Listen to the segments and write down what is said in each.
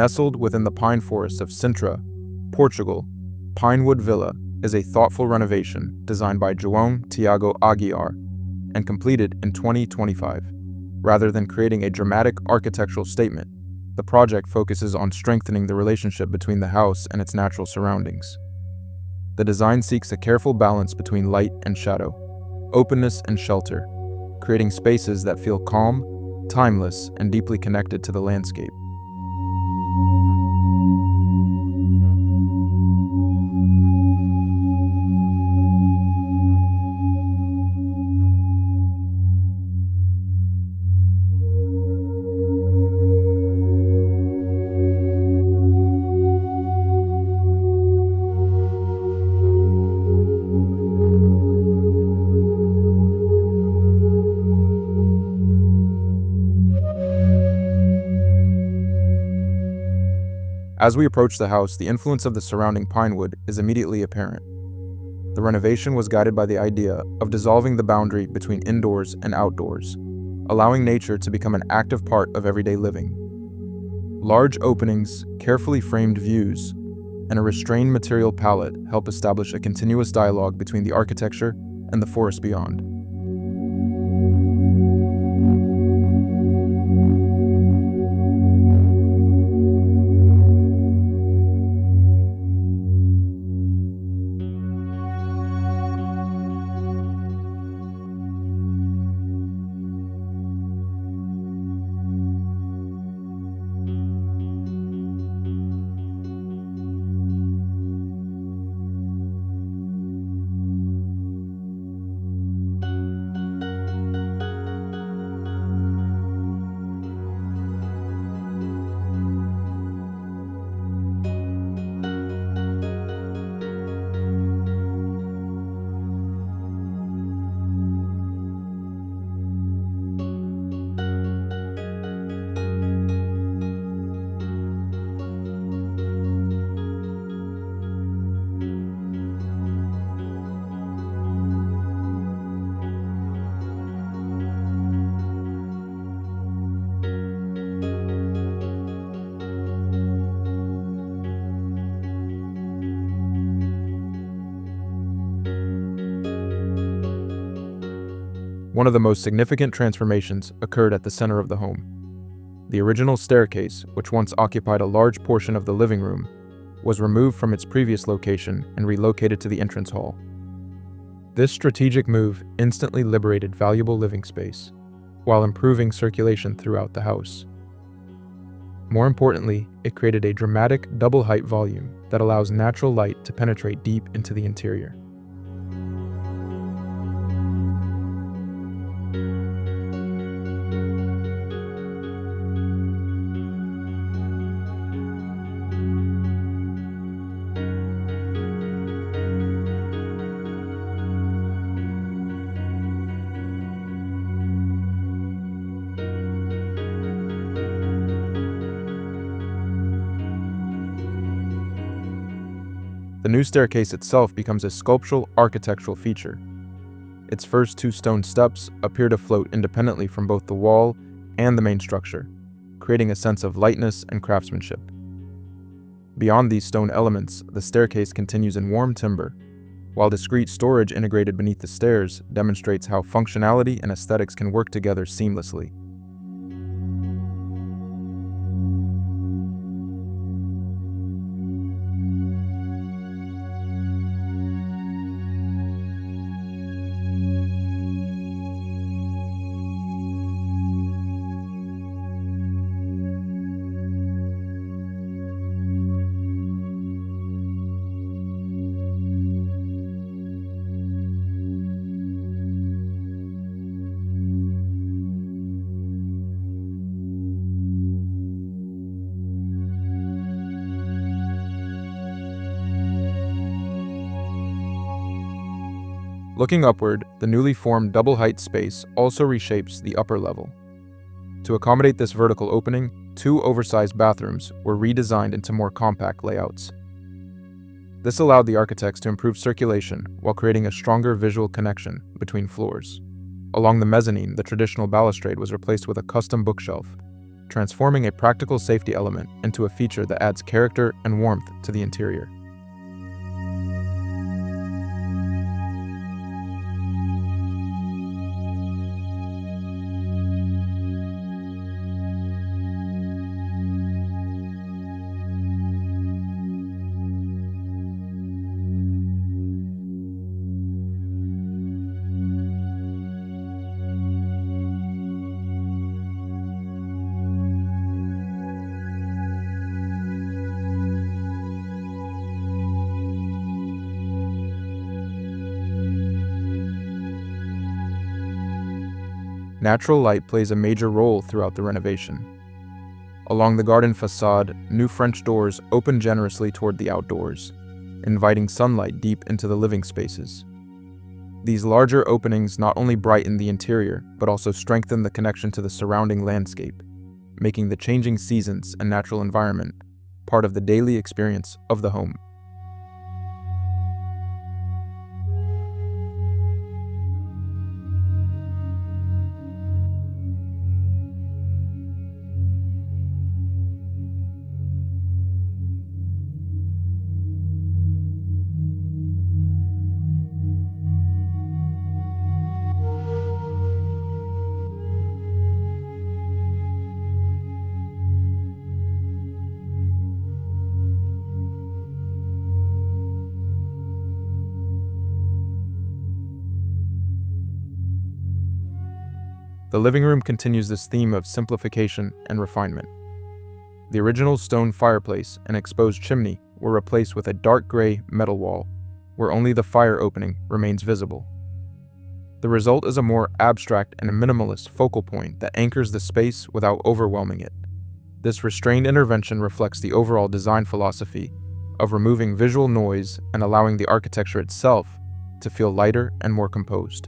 Nestled within the pine forests of Sintra, Portugal, Pinewood Villa is a thoughtful renovation designed by João Tiago Aguiar and completed in 2025. Rather than creating a dramatic architectural statement, the project focuses on strengthening the relationship between the house and its natural surroundings. The design seeks a careful balance between light and shadow, openness and shelter, creating spaces that feel calm, timeless, and deeply connected to the landscape. As we approach the house, the influence of the surrounding pinewood is immediately apparent. The renovation was guided by the idea of dissolving the boundary between indoors and outdoors, allowing nature to become an active part of everyday living. Large openings, carefully framed views, and a restrained material palette help establish a continuous dialogue between the architecture and the forest beyond. One of the most significant transformations occurred at the center of the home. The original staircase, which once occupied a large portion of the living room, was removed from its previous location and relocated to the entrance hall. This strategic move instantly liberated valuable living space, while improving circulation throughout the house. More importantly, it created a dramatic double-height volume that allows natural light to penetrate deep into the interior. The new staircase itself becomes a sculptural architectural feature. Its first two stone steps appear to float independently from both the wall and the main structure, creating a sense of lightness and craftsmanship. Beyond these stone elements, the staircase continues in warm timber, while discrete storage integrated beneath the stairs demonstrates how functionality and aesthetics can work together seamlessly. Looking upward, the newly formed double-height space also reshapes the upper level. To accommodate this vertical opening, two oversized bathrooms were redesigned into more compact layouts. This allowed the architects to improve circulation while creating a stronger visual connection between floors. Along the mezzanine, the traditional balustrade was replaced with a custom bookshelf, transforming a practical safety element into a feature that adds character and warmth to the interior. Natural light plays a major role throughout the renovation. Along the garden facade, new French doors open generously toward the outdoors, inviting sunlight deep into the living spaces. These larger openings not only brighten the interior, but also strengthen the connection to the surrounding landscape, making the changing seasons and natural environment part of the daily experience of the home. The living room continues this theme of simplification and refinement. The original stone fireplace and exposed chimney were replaced with a dark gray metal wall, where only the fire opening remains visible. The result is a more abstract and minimalist focal point that anchors the space without overwhelming it. This restrained intervention reflects the overall design philosophy of removing visual noise and allowing the architecture itself to feel lighter and more composed.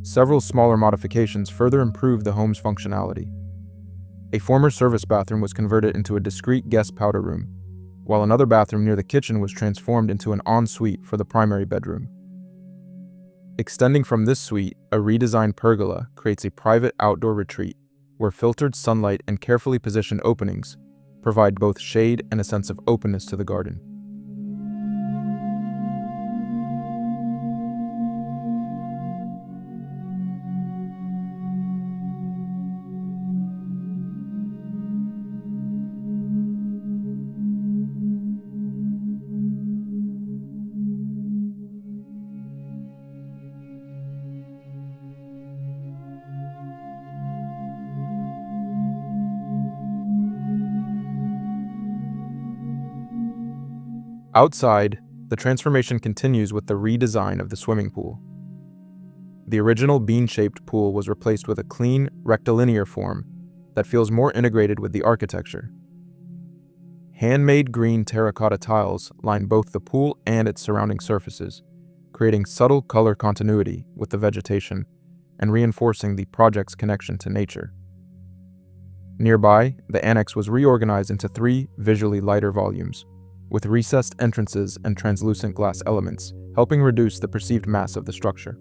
Several smaller modifications further improved the home's functionality. A former service bathroom was converted into a discreet guest powder room, while another bathroom near the kitchen was transformed into an ensuite for the primary bedroom. Extending from this suite, a redesigned pergola creates a private outdoor retreat where filtered sunlight and carefully positioned openings provide both shade and a sense of openness to the garden. Outside, the transformation continues with the redesign of the swimming pool. The original bean-shaped pool was replaced with a clean, rectilinear form that feels more integrated with the architecture. Handmade green terracotta tiles line both the pool and its surrounding surfaces, creating subtle color continuity with the vegetation and reinforcing the project's connection to nature. Nearby, the annex was reorganized into 3 visually lighter volumes, with recessed entrances and translucent glass elements, helping reduce the perceived mass of the structure.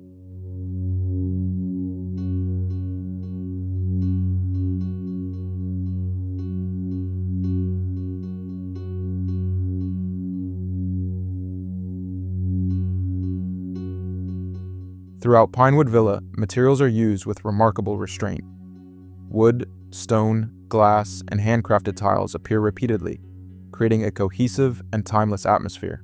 Throughout Pinewood Villa, materials are used with remarkable restraint. Wood, stone, glass, and handcrafted tiles appear repeatedly, creating a cohesive and timeless atmosphere.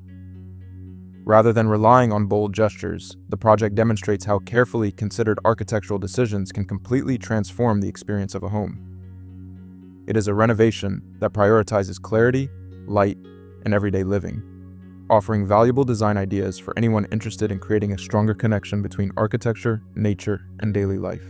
Rather than relying on bold gestures, the project demonstrates how carefully considered architectural decisions can completely transform the experience of a home. It is a renovation that prioritizes clarity, light, and everyday living, offering valuable design ideas for anyone interested in creating a stronger connection between architecture, nature, and daily life.